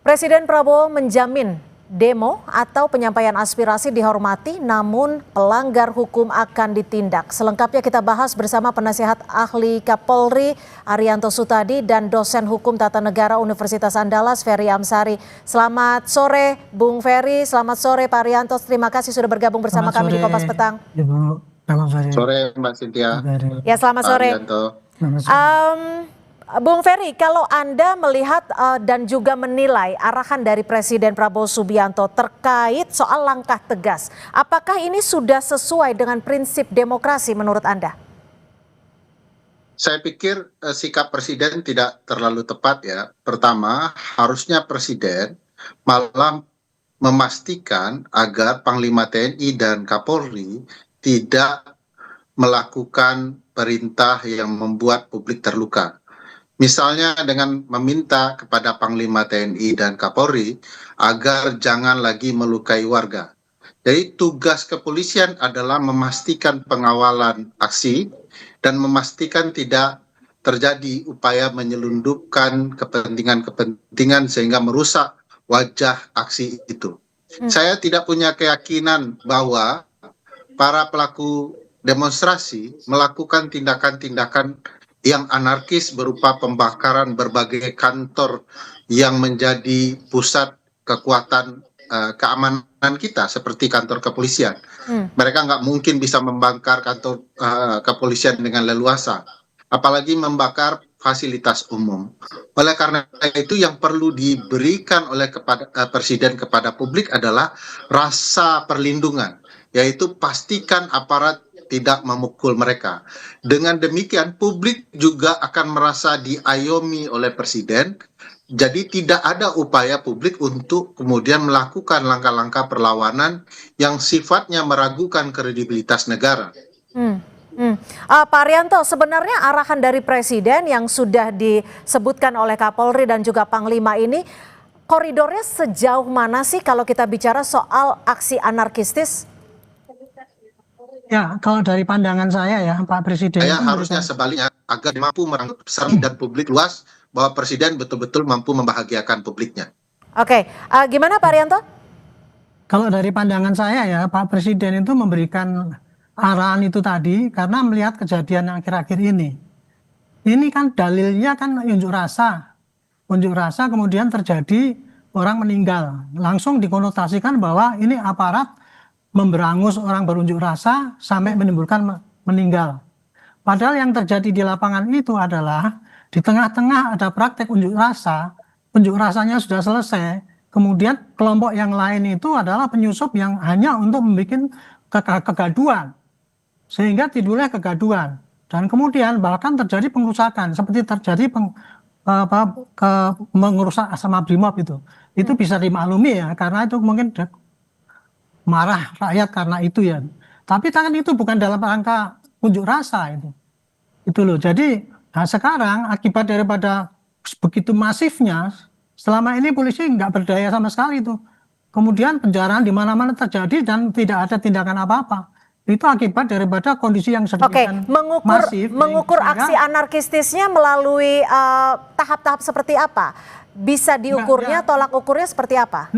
Presiden Prabowo menjamin demo atau penyampaian aspirasi dihormati, namun pelanggar hukum akan ditindak. Selengkapnya kita bahas bersama penasihat ahli Kapolri Arianto Sutadi dan dosen hukum tata negara Universitas Andalas Ferry Amsari. Selamat sore Bung Ferry, selamat sore Pak Arianto. Terima kasih sudah bergabung bersama kami di Kompas Petang. Ibu, selamat sore. Sore Mbak Cynthia. Ya, selamat sore. Bung Ferry, kalau Anda melihat dan juga menilai arahan dari Presiden Prabowo Subianto terkait soal langkah tegas, apakah ini sudah sesuai dengan prinsip demokrasi menurut Anda? Saya pikir sikap Presiden tidak terlalu tepat ya. Pertama, harusnya Presiden malah memastikan agar Panglima TNI dan Kapolri tidak melakukan perintah yang membuat publik terluka. Misalnya dengan meminta kepada Panglima TNI dan Kapolri agar jangan lagi melukai warga. Jadi tugas kepolisian adalah memastikan pengawalan aksi dan memastikan tidak terjadi upaya menyelundupkan kepentingan-kepentingan sehingga merusak wajah aksi itu. Saya tidak punya keyakinan bahwa para pelaku demonstrasi melakukan tindakan-tindakan yang anarkis berupa pembakaran berbagai kantor yang menjadi pusat kekuatan keamanan kita seperti kantor kepolisian. Mereka nggak mungkin bisa membakar kantor kepolisian dengan leluasa, apalagi membakar fasilitas umum. Oleh karena itu yang perlu diberikan oleh Presiden kepada publik adalah rasa perlindungan, yaitu pastikan aparat tidak memukul mereka. Dengan demikian publik juga akan merasa diayomi oleh Presiden. Jadi tidak ada upaya publik untuk kemudian melakukan langkah-langkah perlawanan yang sifatnya meragukan kredibilitas negara. Pak Arianto, sebenarnya arahan dari Presiden yang sudah disebutkan oleh Kapolri dan juga Panglima ini, koridornya sejauh mana sih kalau kita bicara soal aksi anarkistis? Ya, kalau dari pandangan saya ya, Pak Presiden. Saya harusnya sebaliknya agar mampu merangkul besar dan publik luas bahwa Presiden betul-betul mampu membahagiakan publiknya. Oke, gimana Pak Arianto? Kalau dari pandangan saya ya, Pak Presiden itu memberikan arahan itu tadi karena melihat kejadian yang akhir-akhir ini. Ini kan dalilnya kan unjuk rasa kemudian terjadi orang meninggal. Langsung dikonotasikan bahwa ini aparat memberangus orang berunjuk rasa sampai menimbulkan meninggal. Padahal yang terjadi di lapangan itu adalah di tengah-tengah ada praktek unjuk rasanya sudah selesai, kemudian kelompok yang lain itu adalah penyusup yang hanya untuk membuat kegaduhan, sehingga timbulnya kegaduhan. Dan kemudian bahkan terjadi pengerusakan, seperti terjadi mengerusak asrama Brimob itu bisa dimaklumi ya, karena itu mungkin marah rakyat karena itu ya. Tapi tangan itu bukan dalam rangka unjuk rasa itu loh. Jadi sekarang akibat daripada begitu masifnya, selama ini polisi nggak berdaya sama sekali itu. Kemudian penjaraan di mana-mana terjadi dan tidak ada tindakan apa-apa. Itu akibat daripada kondisi yang sedemikian masif. Mengukur aksi anarkistisnya melalui tahap-tahap seperti apa? Bisa diukurnya, tolak ukurnya seperti apa?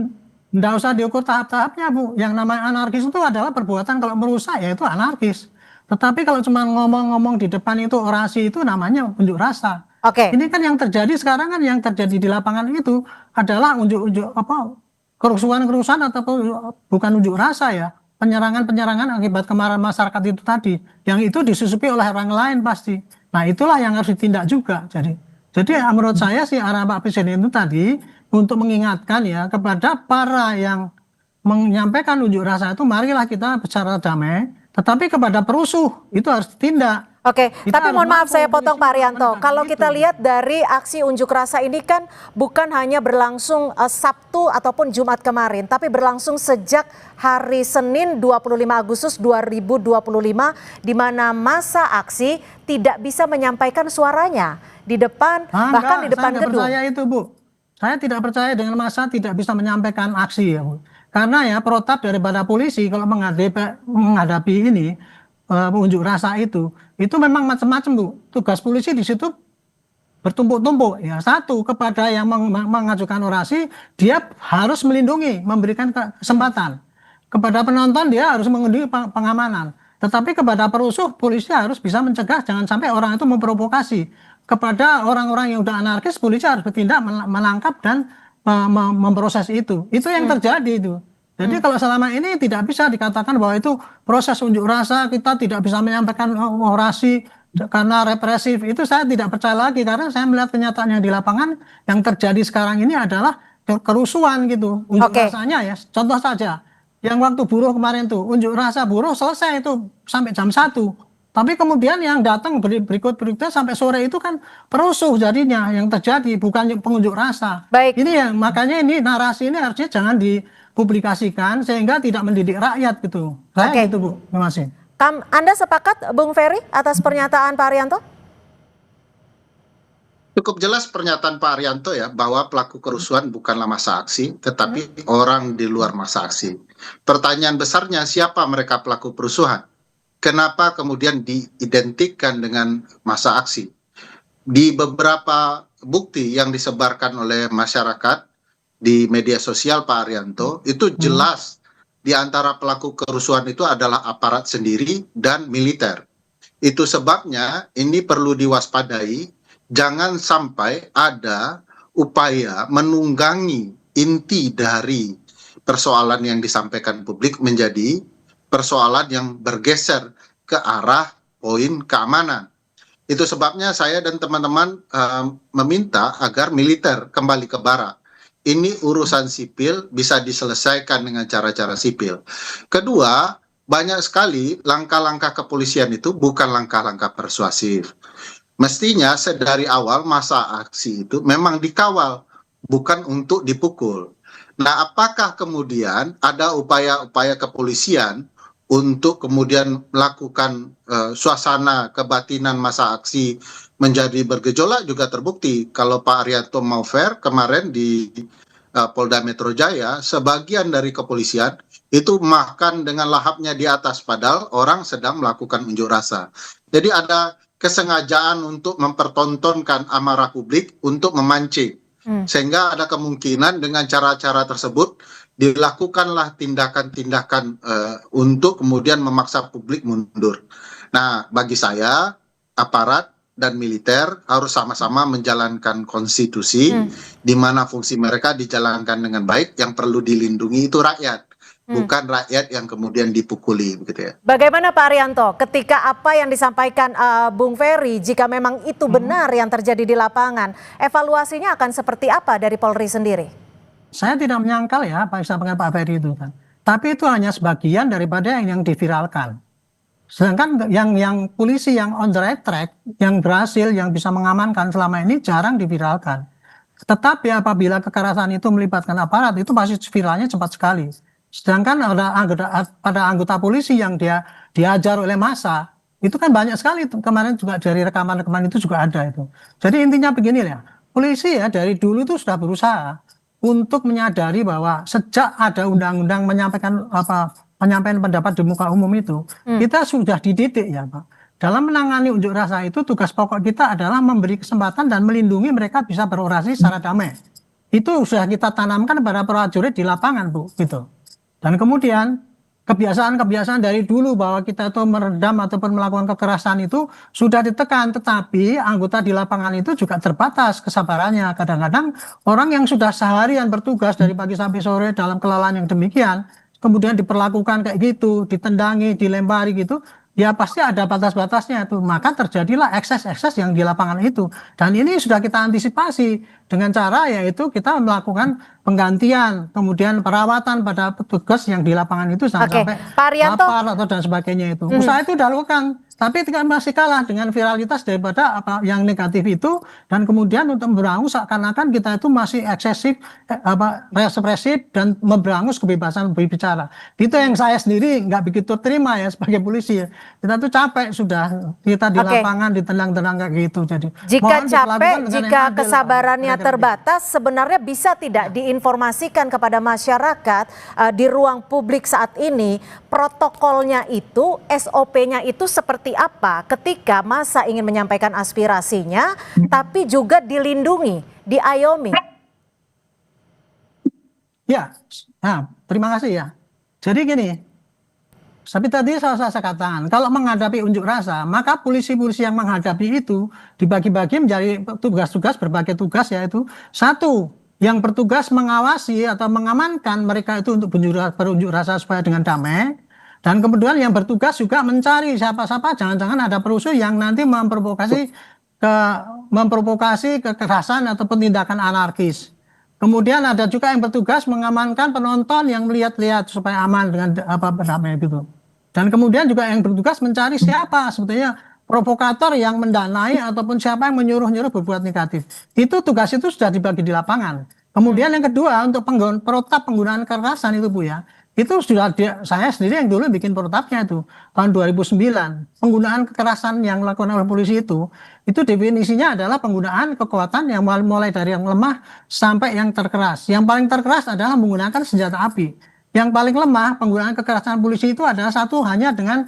Nggak usah diukur tahap-tahapnya, Bu. Yang namanya anarkis itu adalah perbuatan kalau merusak ya itu anarkis. Tetapi kalau cuma ngomong-ngomong di depan itu orasi itu namanya unjuk rasa. Ini kan yang terjadi sekarang kan yang terjadi di lapangan itu adalah kerusuhan ataupun bukan unjuk rasa ya. Penyerangan akibat kemarahan masyarakat itu tadi. Yang itu disusupi oleh orang lain pasti. Nah itulah yang harus ditindak juga. Jadi menurut saya sih arah Pak Presiden itu tadi untuk mengingatkan ya kepada para yang menyampaikan unjuk rasa itu, marilah kita bicara damai, tetapi kepada perusuh itu harus ditindak. Tapi mohon maaf saya potong Pak Arianto. Kalau kita lihat dari aksi unjuk rasa ini kan bukan hanya berlangsung Sabtu ataupun Jumat kemarin, tapi berlangsung sejak hari Senin 25 Agustus 2025 di mana massa aksi tidak bisa menyampaikan suaranya di depan bahkan di depan gedung. Saya itu, Bu. Saya tidak percaya dengan massa tidak bisa menyampaikan aksi ya, Bu. Karena ya protap daripada polisi kalau menghadapi ini unjuk rasa itu memang macam-macam, Bu. Tugas polisi di situ bertumpuk-tumpuk. Ya, satu, kepada yang mengajukan orasi, dia harus melindungi, memberikan kesempatan. Kepada penonton, dia harus mengunduhi pengamanan. Tetapi kepada perusuh, polisi harus bisa mencegah, jangan sampai orang itu memprovokasi. Kepada orang-orang yang udah anarkis, polisi harus bertindak, menangkap dan memproses itu. Itu yang terjadi itu. Jadi kalau selama ini tidak bisa dikatakan bahwa itu proses unjuk rasa, kita tidak bisa menyampaikan orasi karena represif. Itu saya tidak percaya lagi, karena saya melihat kenyataan yang di lapangan yang terjadi sekarang ini adalah kerusuhan gitu. Unjuk rasanya ya, contoh saja yang waktu buruh kemarin tuh, unjuk rasa buruh selesai itu sampai jam 1. Tapi kemudian yang datang berikutnya sampai sore itu kan perusuh jadinya yang terjadi, bukan pengunjuk rasa. Baik. Ini yang makanya ini narasi ini harusnya jangan dipublikasikan sehingga tidak mendidik rakyat gitu. Saya gitu Bu, terima kasih. Anda sepakat Bung Ferry atas pernyataan Pak Arianto? Cukup jelas pernyataan Pak Arianto ya, bahwa pelaku kerusuhan bukanlah massa aksi, tetapi orang di luar massa aksi. Pertanyaan besarnya, siapa mereka pelaku kerusuhan? Kenapa kemudian diidentikan dengan massa aksi? Di beberapa bukti yang disebarkan oleh masyarakat di media sosial Pak Arianto, itu jelas di antara pelaku kerusuhan itu adalah aparat sendiri dan militer. Itu sebabnya ini perlu diwaspadai, jangan sampai ada upaya menunggangi inti dari persoalan yang disampaikan publik menjadi persoalan yang bergeser ke arah poin keamanan. Itu sebabnya saya dan teman-teman meminta agar militer kembali ke barak. Ini urusan sipil bisa diselesaikan dengan cara-cara sipil. Kedua, banyak sekali langkah-langkah kepolisian itu bukan langkah-langkah persuasif. Mestinya dari awal masa aksi itu memang dikawal, bukan untuk dipukul. Nah, apakah kemudian ada upaya-upaya kepolisian untuk kemudian melakukan suasana kebatinan masa aksi menjadi bergejolak juga terbukti. Kalau Pak Arianto mau fair, kemarin di Polda Metro Jaya, sebagian dari kepolisian itu makan dengan lahapnya di atas, padahal orang sedang melakukan unjuk rasa. Jadi ada kesengajaan untuk mempertontonkan amarah publik untuk memancing. Sehingga ada kemungkinan dengan cara-cara tersebut dilakukanlah tindakan-tindakan untuk kemudian memaksa publik mundur. Nah, bagi saya, aparat dan militer harus sama-sama menjalankan konstitusi, di mana fungsi mereka dijalankan dengan baik. Yang perlu dilindungi itu rakyat, bukan rakyat yang kemudian dipukuli, begitu ya. Bagaimana Pak Arianto, ketika apa yang disampaikan Bung Ferry, jika memang itu benar yang terjadi di lapangan, evaluasinya akan seperti apa dari Polri sendiri? Saya tidak menyangkal ya apa yang disampaikan Pak Ferry itu kan. Tapi itu hanya sebagian daripada yang diviralkan. Sedangkan yang polisi yang on the right track, yang berhasil, yang bisa mengamankan selama ini jarang diviralkan. Tetapi apabila kekerasan itu melibatkan aparat, itu pasti viralnya cepat sekali. Sedangkan ada anggota polisi yang dia diajar oleh massa, itu kan banyak sekali. Kemarin juga dari rekaman-rekaman itu juga ada itu. Jadi intinya begini ya, polisi ya dari dulu itu sudah berusaha untuk menyadari bahwa sejak ada undang-undang penyampaian pendapat di muka umum itu, kita sudah dididik ya Pak. Dalam menangani unjuk rasa itu tugas pokok kita adalah memberi kesempatan dan melindungi mereka bisa berorasi secara damai. Itu sudah kita tanamkan pada prajurit di lapangan Bu, gitu. Dan kemudian kebiasaan-kebiasaan dari dulu bahwa kita itu meredam ataupun melakukan kekerasan itu sudah ditekan, tetapi anggota di lapangan itu juga terbatas kesabarannya. Kadang-kadang orang yang sudah seharian bertugas dari pagi sampai sore dalam kelelahan yang demikian, kemudian diperlakukan kayak gitu, ditendangi, dilempari gitu, ya pasti ada batas-batasnya itu. Maka terjadilah ekses-ekses yang di lapangan itu. Dan ini sudah kita antisipasi dengan cara yaitu kita melakukan penggantian, kemudian perawatan pada petugas yang di lapangan itu sampai Pak Arianto, lapar atau dan sebagainya itu. Usaha itu dilakukan, tapi masih kalah dengan viralitas daripada apa yang negatif itu, dan kemudian untuk memberangus seakan-akan kita itu masih eksesif, represif dan memberangus kebebasan berbicara. Itu yang saya sendiri nggak begitu terima ya sebagai polisi. Kita tuh capek sudah kita di lapangan ditendang-tendang kayak gitu. Jadi jika capek, jika kesabarannya terbatas, sebenarnya bisa tidak diinformasikan kepada masyarakat di ruang publik saat ini protokolnya itu, SOP-nya itu seperti apa ketika massa ingin menyampaikan aspirasinya, tapi juga dilindungi, diayomi? Ya, nah, terima kasih ya. Jadi gini, seperti tadi saya katakan, kalau menghadapi unjuk rasa, maka polisi-polisi yang menghadapi itu dibagi-bagi menjadi tugas-tugas, berbagai tugas, yaitu satu, yang bertugas mengawasi atau mengamankan mereka itu untuk berunjuk rasa supaya dengan damai, dan kemudian yang bertugas juga mencari siapa-siapa, jangan-jangan ada perusuh yang nanti memprovokasi kekerasan ataupun tindakan anarkis. Kemudian ada juga yang bertugas mengamankan penonton yang melihat-lihat supaya aman dengan berdamai gitu. Dan kemudian juga yang bertugas mencari siapa sebetulnya provokator yang mendanai ataupun siapa yang menyuruh-nyuruh berbuat negatif. Itu tugas itu sudah dibagi di lapangan. Kemudian yang kedua untuk protap penggunaan kekerasan itu Bu ya. Itu sudah saya sendiri yang dulu bikin protapnya itu tahun 2009. Penggunaan kekerasan yang dilakukan oleh polisi itu definisinya adalah penggunaan kekuatan yang mulai dari yang lemah sampai yang terkeras. Yang paling terkeras adalah menggunakan senjata api. Yang paling lemah penggunaan kekerasan polisi itu adalah satu hanya dengan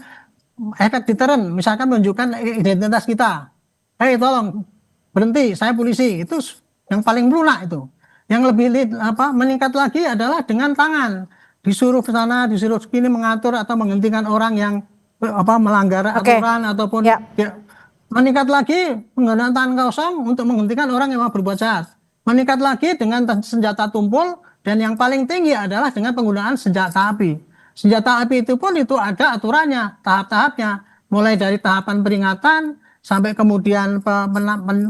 efek deteren, misalkan menunjukkan identitas kita. Hei tolong berhenti, saya polisi. Itu yang paling lunak itu. Yang lebih meningkat lagi adalah dengan tangan. Disuruh ke sana, disuruh sini mengatur atau menghentikan orang yang melanggar aturan ataupun ya, meningkat lagi penggunaan tangan kosong untuk menghentikan orang yang mau berbuat jahat. Meningkat lagi dengan senjata tumpul dan yang paling tinggi adalah dengan penggunaan senjata api. Senjata api itu pun itu ada aturannya, tahap-tahapnya. Mulai dari tahapan peringatan sampai kemudian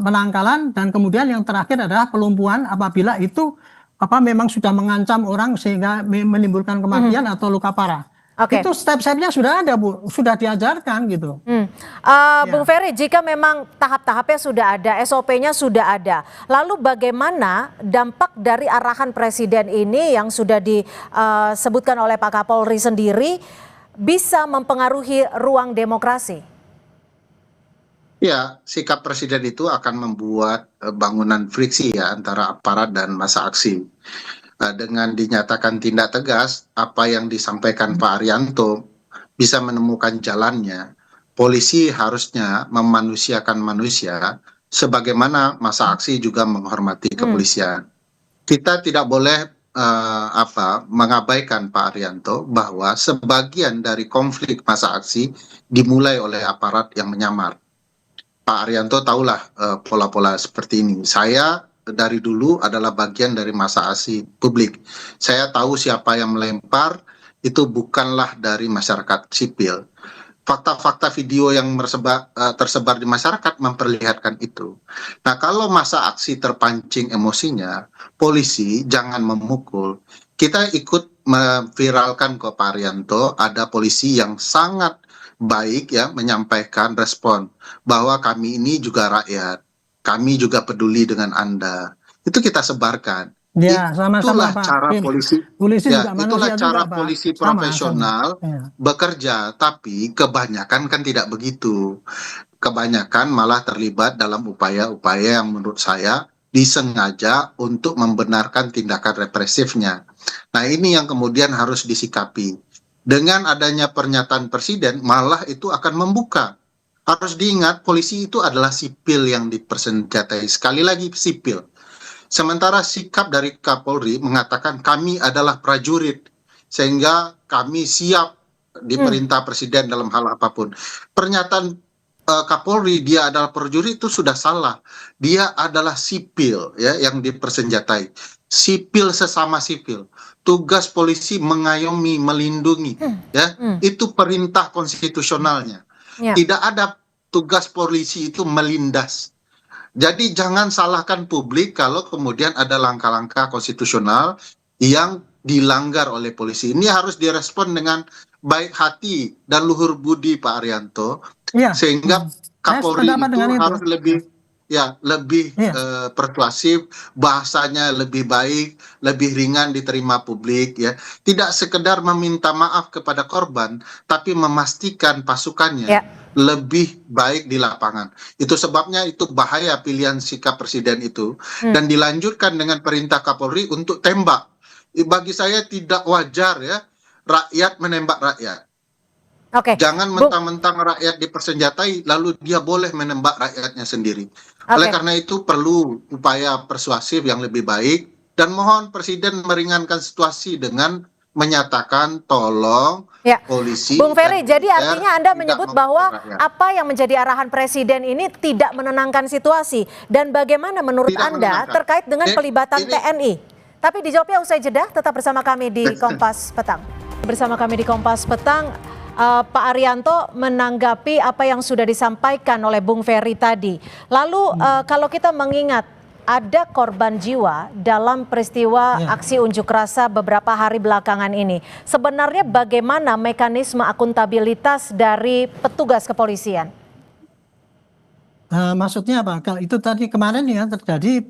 penangkalan dan kemudian yang terakhir adalah pelumpuhan apabila itu memang sudah mengancam orang sehingga menimbulkan kematian atau luka parah. Itu step-stepnya sudah ada Bu, sudah diajarkan gitu. Bung Ferry, jika memang tahap-tahapnya sudah ada, SOP-nya sudah ada, lalu bagaimana dampak dari arahan Presiden ini yang sudah disebutkan oleh Pak Kapolri sendiri bisa mempengaruhi ruang demokrasi? Ya, sikap Presiden itu akan membuat bangunan friksi ya antara aparat dan massa aksi. Dengan dinyatakan tindak tegas, apa yang disampaikan Pak Arianto bisa menemukan jalannya. Polisi harusnya memanusiakan manusia, sebagaimana massa aksi juga menghormati kepolisian. Kita tidak boleh mengabaikan Pak Arianto bahwa sebagian dari konflik massa aksi dimulai oleh aparat yang menyamar. Pak Arianto tahulah pola-pola seperti ini. Saya dari dulu adalah bagian dari massa aksi publik. Saya tahu siapa yang melempar itu bukanlah dari masyarakat sipil. Fakta-fakta video yang tersebar di masyarakat memperlihatkan itu. Nah, kalau massa aksi terpancing emosinya, polisi jangan memukul. Kita ikut memviralkan ke Pak Arianto, ada polisi yang sangat baik ya menyampaikan respon bahwa kami ini juga rakyat, kami juga peduli dengan Anda. Itu kita sebarkan. Ya, sama-sama, itulah cara polisi ya, itulah cara juga, polisi profesional bekerja, tapi kebanyakan kan tidak begitu. Kebanyakan malah terlibat dalam upaya-upaya yang menurut saya disengaja untuk membenarkan tindakan represifnya. Nah, ini yang kemudian harus disikapi. Dengan adanya pernyataan Presiden, malah itu akan membuka. Harus diingat, polisi itu adalah sipil yang dipersenjatai. Sekali lagi, sipil. Sementara sikap dari Kapolri mengatakan kami adalah prajurit, sehingga kami siap diperintah Presiden dalam hal apapun. Pernyataan Kapolri dia adalah prajurit itu sudah salah. Dia adalah sipil ya yang dipersenjatai. Sipil sesama sipil. Tugas polisi mengayomi, melindungi, ya itu perintah konstitusionalnya. Tidak ada tugas polisi itu melindas. Jadi jangan salahkan publik kalau kemudian ada langkah-langkah konstitusional yang dilanggar oleh polisi. Ini harus direspon dengan baik hati dan luhur budi Pak Arianto, sehingga Kapolri itu harus lebih persuasif, bahasanya lebih baik, lebih ringan diterima publik ya. Tidak sekedar meminta maaf kepada korban, tapi memastikan pasukannya lebih baik di lapangan. Itu sebabnya itu bahaya pilihan sikap Presiden itu dan dilanjutkan dengan perintah Kapolri untuk tembak. Bagi saya tidak wajar ya rakyat menembak rakyat. Oke, Jangan Bung. mentang-mentang rakyat dipersenjatai, lalu dia boleh menembak rakyatnya sendiri. Oleh Oke. karena itu perlu upaya persuasif yang lebih baik, dan mohon Presiden meringankan situasi dengan menyatakan tolong Ya, Bung polisi dan Ferry, jadi militer artinya Anda tidak menyebut memukul bahwa rakyat. apa yang menjadi arahan Presiden ini tidak menenangkan situasi. Dan bagaimana menurut Tidak Anda menenangkan. terkait dengan pelibatan Ini TNI? Tapi dijawabnya usai jeda, tetap bersama kami di Kompas Petang. Bersama kami di Kompas Petang, Pak Arianto menanggapi apa yang sudah disampaikan oleh Bung Ferry tadi. Lalu kalau kita mengingat ada korban jiwa dalam peristiwa aksi unjuk rasa beberapa hari belakangan ini. Sebenarnya bagaimana mekanisme akuntabilitas dari petugas kepolisian? Maksudnya apa? Kalau itu tadi kemarin ya terjadi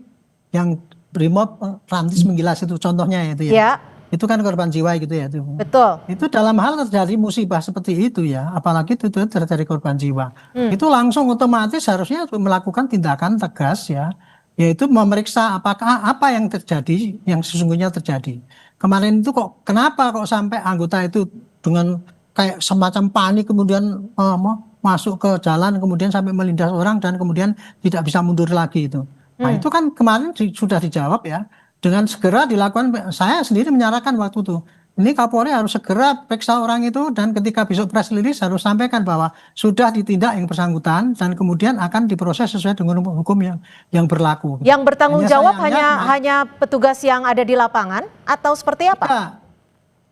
yang Brimob Rantis menggilas itu contohnya itu ya. Ya, Itu kan korban jiwa gitu ya itu. betul. Itu dalam hal terjadi musibah seperti itu ya, apalagi itu terjadi korban jiwa. Itu langsung otomatis harusnya melakukan tindakan tegas ya, yaitu memeriksa apakah apa yang terjadi, yang sesungguhnya terjadi. Kemarin itu kok kenapa kok sampai anggota itu dengan kayak semacam panik kemudian masuk ke jalan kemudian sampai melindas orang dan kemudian tidak bisa mundur lagi itu. Nah, itu kan kemarin sudah dijawab ya. Dengan segera dilakukan, saya sendiri menyarankan waktu itu. Ini Kapolri harus segera periksa orang itu dan ketika besok press release harus sampaikan bahwa sudah ditindak yang bersangkutan dan kemudian akan diproses sesuai dengan hukum yang berlaku. Yang bertanggung jawab sayangnya hanya petugas yang ada di lapangan atau seperti apa? ya,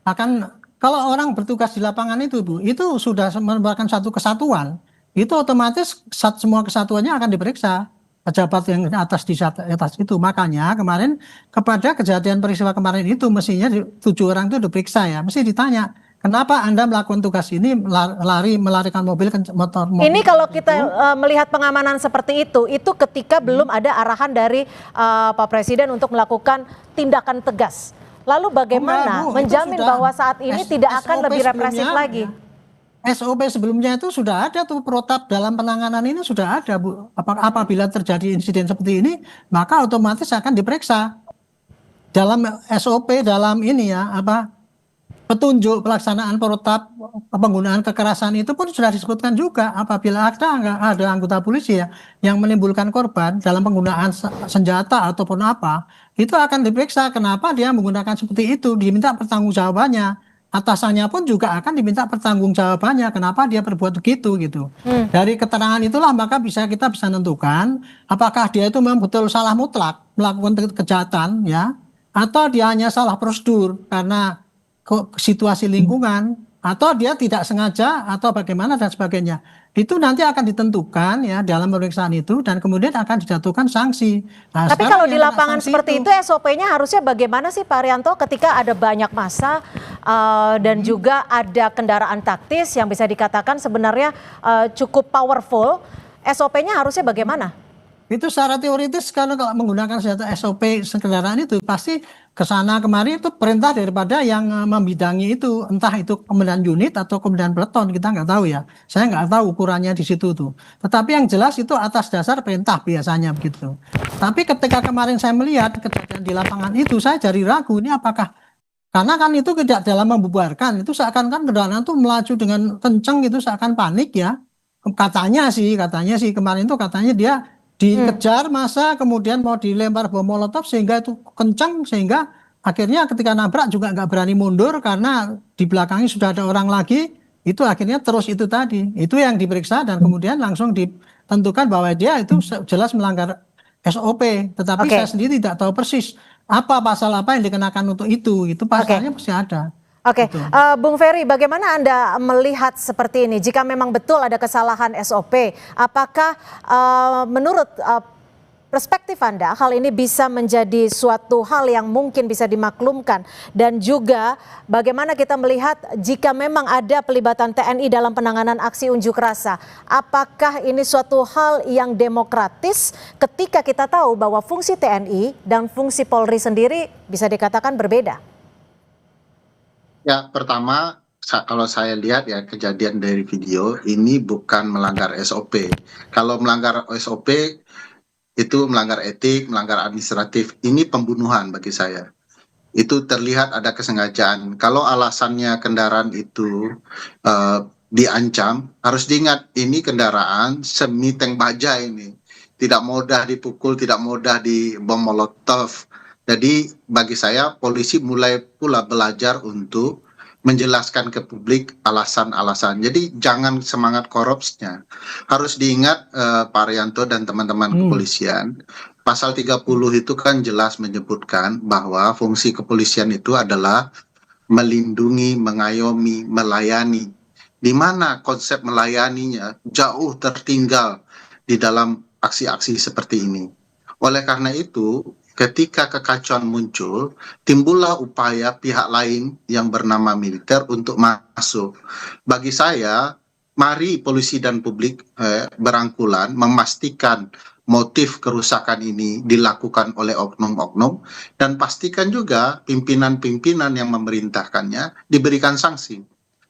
akan kalau orang bertugas di lapangan itu Bu, itu sudah merupakan satu kesatuan, itu otomatis semua kesatuannya akan diperiksa pejabat yang di atas itu. Makanya kemarin kepada kejadian peristiwa kemarin itu mestinya 7 orang itu diperiksa ya, mesti ditanya kenapa Anda melakukan tugas ini melarikan mobil motor. Ini kalau kita melihat pengamanan seperti itu ketika belum ada arahan dari Pak Presiden untuk melakukan tindakan tegas. Lalu bagaimana Bu, menjamin bahwa saat ini tidak akan lebih represif sebelumnya, lagi? SOP sebelumnya itu sudah ada tuh protap dalam penanganan ini sudah ada Bu. Apabila terjadi insiden seperti ini, maka otomatis akan diperiksa. Dalam SOP dalam ini ya petunjuk pelaksanaan protap penggunaan kekerasan itu pun sudah disebutkan juga apabila ada anggota polisi ya yang menimbulkan korban dalam penggunaan senjata ataupun apa, itu akan diperiksa kenapa dia menggunakan seperti itu, diminta pertanggungjawabannya. Atasannya pun juga akan diminta pertanggungjawabannya kenapa dia berbuat begitu gitu. Dari keterangan itulah maka kita bisa menentukan apakah dia itu memang betul salah mutlak melakukan kejahatan ya, atau dia hanya salah prosedur karena situasi lingkungan, atau dia tidak sengaja atau bagaimana dan sebagainya. Itu nanti akan ditentukan ya dalam pemeriksaan itu dan kemudian akan dijatuhkan sanksi. Nah, Tapi kalau di lapangan seperti itu SOP-nya harusnya bagaimana sih Pak Arianto ketika ada banyak massa dan juga ada kendaraan taktis yang bisa dikatakan sebenarnya cukup powerful, SOP-nya harusnya bagaimana? Itu secara teoritis kalau menggunakan senjata SOP kendaraan itu pasti kesana kemari itu perintah daripada yang membidangi itu, entah itu komandan unit atau komandan peleton, kita nggak tahu ya. Saya nggak tahu ukurannya di situ tuh. Tetapi yang jelas itu atas dasar perintah biasanya begitu. Tapi ketika kemarin saya melihat kejadian di lapangan itu, saya jadi ragu ini apakah karena kan itu tidak dalam membubarkan, itu seakan-akan kendaraan itu melaju dengan kenceng gitu, seakan panik ya. Katanya sih kemarin itu katanya dia dikejar masa kemudian mau dilempar bom molotov sehingga itu kencang sehingga akhirnya ketika nabrak juga nggak berani mundur karena di belakangnya sudah ada orang lagi, itu akhirnya terus itu tadi itu yang diperiksa dan kemudian langsung ditentukan bahwa dia itu jelas melanggar SOP, tetapi saya sendiri tidak tahu persis apa pasal apa yang dikenakan untuk itu pasalnya pasti ada. Oke, Bung Ferry, bagaimana Anda melihat seperti ini? Jika memang betul ada kesalahan SOP, apakah menurut perspektif Anda hal ini bisa menjadi suatu hal yang mungkin bisa dimaklumkan? Dan juga bagaimana kita melihat jika memang ada pelibatan TNI dalam penanganan aksi unjuk rasa? Apakah ini suatu hal yang demokratis ketika kita tahu bahwa fungsi TNI dan fungsi Polri sendiri bisa dikatakan berbeda? Ya, pertama kalau saya lihat ya kejadian dari video ini bukan melanggar SOP. Kalau melanggar SOP itu melanggar etik, melanggar administratif. Ini pembunuhan bagi saya. Itu terlihat ada kesengajaan. Kalau alasannya kendaraan itu diancam, harus diingat ini kendaraan semi tank baja ini. Tidak mudah dipukul, tidak mudah dibom molotov. Jadi bagi saya polisi mulai pula belajar untuk menjelaskan ke publik alasan-alasan. Jadi jangan semangat korupsnya. Harus diingat Pak Arianto dan teman-teman kepolisian, pasal 30 itu kan jelas menyebutkan bahwa fungsi kepolisian itu adalah melindungi, mengayomi, melayani. Di mana konsep melayaninya jauh tertinggal di dalam aksi-aksi seperti ini. Oleh karena itu, ketika kekacauan muncul, timbullah upaya pihak lain yang bernama militer untuk masuk. Bagi saya, mari polisi dan publik berangkulan memastikan motif kerusakan ini dilakukan oleh oknum-oknum, dan pastikan juga pimpinan-pimpinan yang memerintahkannya diberikan sanksi.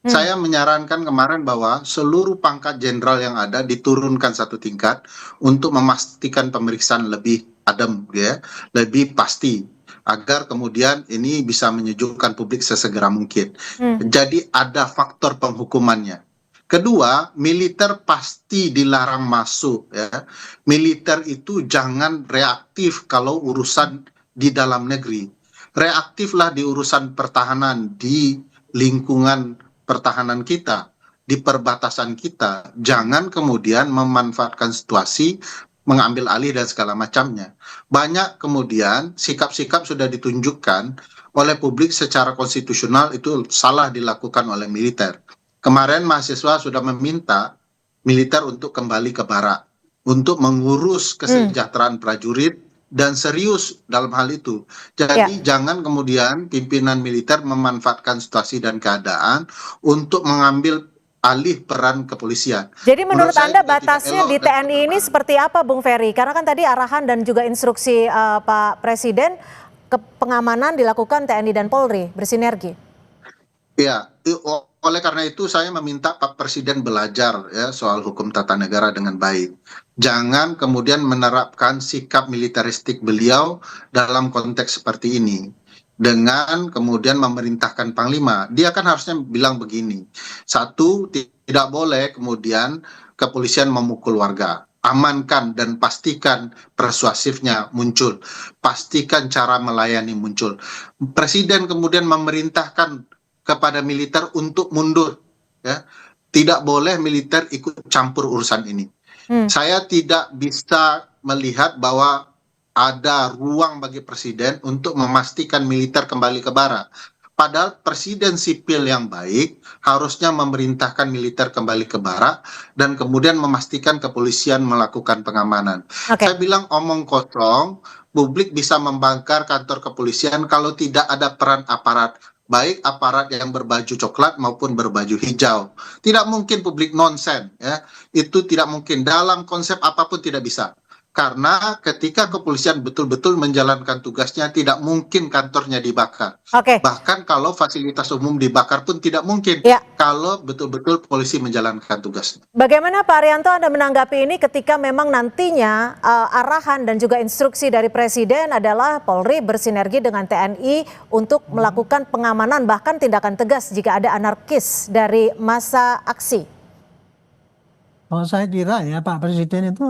Saya menyarankan kemarin bahwa seluruh pangkat jenderal yang ada diturunkan satu tingkat untuk memastikan pemeriksaan lebih adem, ya, lebih pasti, agar kemudian ini bisa menyejukkan publik sesegera mungkin. Jadi ada faktor penghukumannya. Kedua, militer pasti dilarang masuk, ya. Militer itu jangan reaktif kalau urusan di dalam negeri. Reaktiflah di urusan pertahanan, di lingkungan pertahanan kita, di perbatasan kita. Jangan kemudian memanfaatkan situasi, mengambil alih dan segala macamnya. Banyak kemudian sikap-sikap sudah ditunjukkan oleh publik secara konstitusional itu salah dilakukan oleh militer. Kemarin mahasiswa sudah meminta militer untuk kembali ke barak, untuk mengurus kesejahteraan prajurit, dan serius dalam hal itu. Jadi jangan kemudian pimpinan militer memanfaatkan situasi dan keadaan untuk mengambil alih peran kepolisian. Jadi menurut Anda batasnya di TNI ini seperti apa, Bung Ferry? Karena kan tadi arahan dan juga instruksi Pak Presiden ke pengamanan dilakukan TNI dan Polri bersinergi. Ya, oleh karena itu saya meminta Pak Presiden belajar ya soal hukum tata negara dengan baik. Jangan kemudian menerapkan sikap militeristik beliau dalam konteks seperti ini. Dengan kemudian memerintahkan Panglima, dia kan harusnya bilang begini. Satu, tidak boleh kemudian kepolisian memukul warga. Amankan dan pastikan persuasifnya muncul. Pastikan cara melayani muncul. Presiden kemudian memerintahkan kepada militer untuk mundur, ya. Tidak boleh militer ikut campur urusan ini. Saya tidak bisa melihat bahwa ada ruang bagi presiden untuk memastikan militer kembali ke barak. Padahal presiden sipil yang baik harusnya memerintahkan militer kembali ke barak dan kemudian memastikan kepolisian melakukan pengamanan. Saya bilang omong kosong, publik bisa membangkar kantor kepolisian kalau tidak ada peran aparat, baik aparat yang berbaju coklat maupun berbaju hijau. Tidak mungkin publik nonsen, ya. Itu tidak mungkin. Dalam konsep apapun tidak bisa. Karena ketika kepolisian betul-betul menjalankan tugasnya, tidak mungkin kantornya dibakar. Bahkan kalau fasilitas umum dibakar pun tidak mungkin. Kalau betul-betul polisi menjalankan tugasnya. Bagaimana Pak Arianto Anda menanggapi ini ketika memang nantinya arahan dan juga instruksi dari Presiden adalah Polri bersinergi dengan TNI untuk melakukan pengamanan, bahkan tindakan tegas jika ada anarkis dari masa aksi? Kalau saya kira ya Pak Presiden itu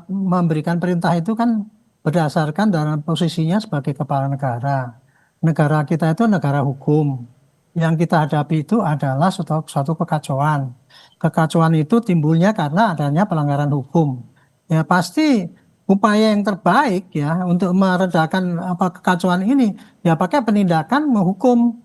memberikan perintah itu kan berdasarkan dalam posisinya sebagai kepala negara. Negara kita itu negara hukum. Yang kita hadapi itu adalah suatu kekacauan. Kekacauan itu timbulnya karena adanya pelanggaran hukum. Ya pasti upaya yang terbaik ya untuk meredakan kekacauan ini ya pakai penindakan hukum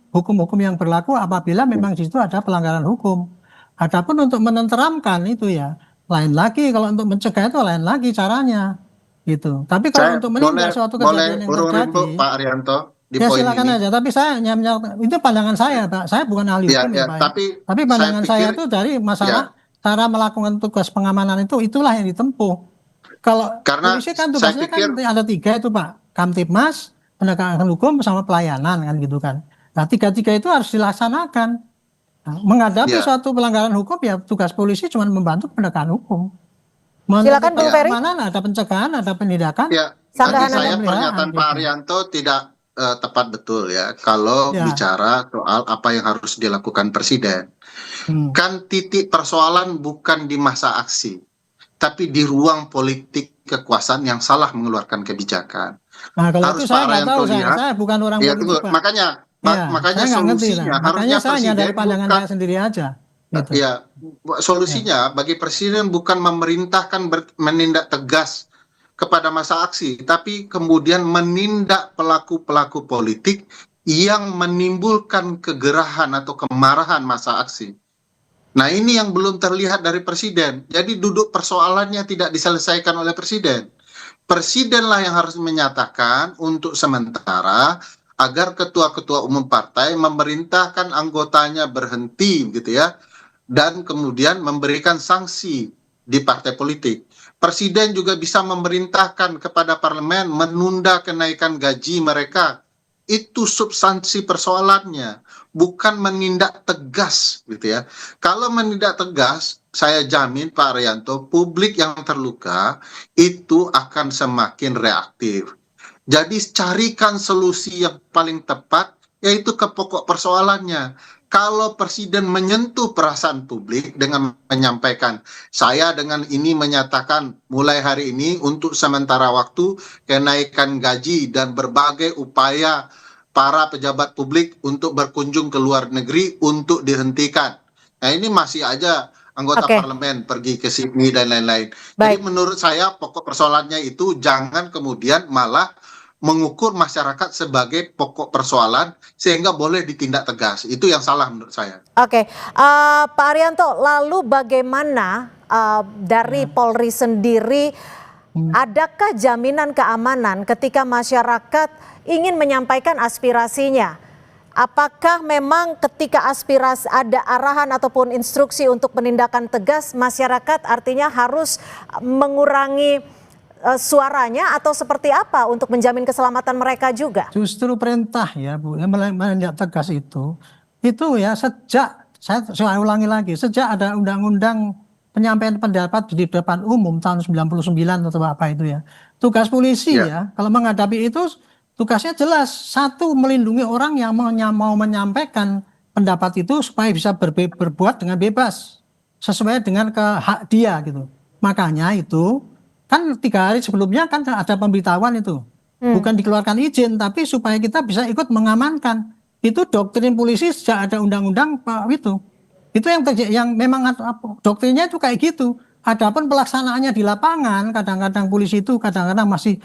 yang berlaku apabila memang di situ ada pelanggaran hukum. Adapun untuk menenteramkan itu ya lain lagi, kalau untuk mencegah itu lain lagi caranya gitu. Tapi kalau untuk menindak suatu kejadian yang terjadi, Pak Arianto, ya silakan aja. Tapi saya itu pandangan saya, Pak. Saya bukan ahli hukum ya, Pak. Tapi pandangan saya itu dari masalah cara melakukan tugas pengamanan itulah yang ditempuh. Kalau polisi kan tugasnya kan ada 3 itu Pak, Kamtibmas, penegakan hukum sama pelayanan kan gitu kan. Nah 3 itu harus dilaksanakan. Nah, menghadapi suatu pelanggaran hukum ya tugas polisi cuma membantu penegakan hukum. Silakan Bung Ferry. Ada pencegahan, ada penindakan. Ya, bagi saya pernyataan Pak Arianto tepat betul ya kalau Ya. bicara soal apa yang harus dilakukan presiden. Kan titik persoalan bukan di masa aksi, tapi di ruang politik kekuasaan yang salah mengeluarkan kebijakan. Nah, kalau Harus itu saya Pak nggak tahu, Arianto lihat, saya bukan orang ya politik, tunggu, Pak. makanya Ya, makanya saya nggak ngerti lah. solusinya Makanya harusnya saya hanya dari presiden pandangan bukan saya sendiri aja. Gitu. ya solusinya bagi presiden bukan memerintahkan menindak tegas kepada masa aksi, tapi kemudian menindak pelaku-pelaku politik yang menimbulkan kegerahan atau kemarahan masa aksi. Nah, ini yang belum terlihat dari presiden. Jadi duduk persoalannya tidak diselesaikan oleh presiden. Presidenlah yang harus menyatakan untuk sementara agar ketua-ketua umum partai memerintahkan anggotanya berhenti gitu ya, dan kemudian memberikan sanksi di partai politik. Presiden juga bisa memerintahkan kepada parlemen menunda kenaikan gaji mereka. Itu substansi persoalannya, bukan menindak tegas gitu ya. Kalau menindak tegas, saya jamin Pak Arianto, publik yang terluka itu akan semakin reaktif. Jadi carikan solusi yang paling tepat, yaitu ke pokok persoalannya. Kalau presiden menyentuh perasaan publik dengan menyampaikan, saya dengan ini menyatakan mulai hari ini untuk sementara waktu kenaikan gaji dan berbagai upaya para pejabat publik untuk berkunjung ke luar negeri untuk dihentikan. Nah, ini masih aja anggota parlemen pergi ke Sydney dan lain-lain. Jadi menurut saya pokok persoalannya itu jangan kemudian malah mengukur masyarakat sebagai pokok persoalan sehingga boleh ditindak tegas. Itu yang salah menurut saya. Oke, Pak Arianto, lalu bagaimana dari Polri sendiri, adakah jaminan keamanan ketika masyarakat ingin menyampaikan aspirasinya? Apakah memang ketika aspirasi ada arahan ataupun instruksi untuk penindakan tegas, masyarakat artinya harus mengurangi suaranya atau seperti apa untuk menjamin keselamatan mereka juga? Justru perintah ya Bu, yang menindak tegas itu ya sejak, saya ulangi lagi, sejak ada undang-undang penyampaian pendapat di depan umum tahun 99 atau apa itu ya. Tugas polisi ya, kalau menghadapi itu tugasnya jelas, satu melindungi orang yang mau menyampaikan pendapat itu supaya bisa berbuat dengan bebas sesuai dengan hak dia gitu. Makanya itu kan 3 hari sebelumnya kan ada pemberitahuan itu, bukan dikeluarkan izin, tapi supaya kita bisa ikut mengamankan. Itu doktrin polisi sejak ada undang-undang itu yang memang doktrinnya itu kayak gitu. Adapun pelaksanaannya di lapangan, kadang-kadang polisi itu kadang-kadang masih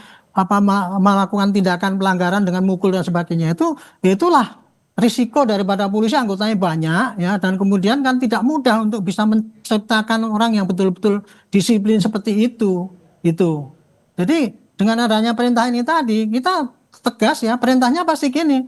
melakukan tindakan pelanggaran dengan mukul dan sebagainya, itulah risiko daripada polisi, anggotanya banyak ya, dan kemudian kan tidak mudah untuk bisa menciptakan orang yang betul-betul disiplin seperti itu. Gitu. Jadi dengan adanya perintah ini tadi, kita tegas ya, perintahnya pasti gini,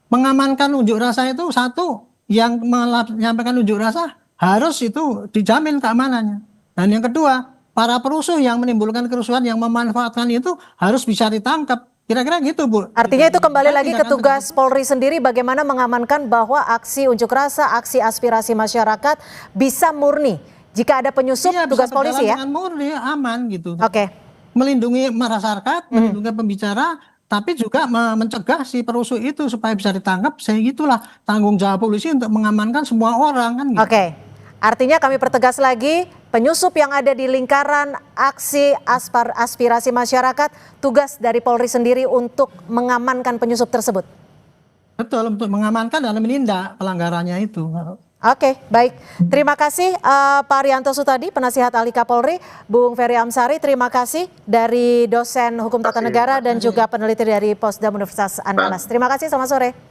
mengamankan unjuk rasa itu satu, yang menyampaikan unjuk rasa harus itu dijamin keamanannya. Dan yang kedua, para perusuh yang menimbulkan kerusuhan, yang memanfaatkan itu harus bisa ditangkap. Kira-kira gitu Bu. Artinya itu kembali lagi ke tugas Polri sendiri, bagaimana mengamankan bahwa aksi unjuk rasa, aksi aspirasi masyarakat bisa murni. Jika ada penyusup, tugas polisi ya? Dengan murni, aman gitu. Oke. Melindungi masyarakat, melindungi pembicara, tapi juga mencegah si perusuh itu supaya bisa ditangkap. Sehingga itulah tanggung jawab polisi untuk mengamankan semua orang kan gitu. Oke. Artinya kami pertegas lagi, penyusup yang ada di lingkaran aksi aspirasi masyarakat, tugas dari Polri sendiri untuk mengamankan penyusup tersebut. Betul, untuk mengamankan dan menindak pelanggarannya itu. Oke, baik. Terima kasih Pak Arianto Sutadi, penasihat ahli Kapolri, Bung Ferry Amsari, terima kasih dari dosen hukum tata negara dan juga peneliti dari Posdam Universitas Andalas. Terima kasih, selamat sore.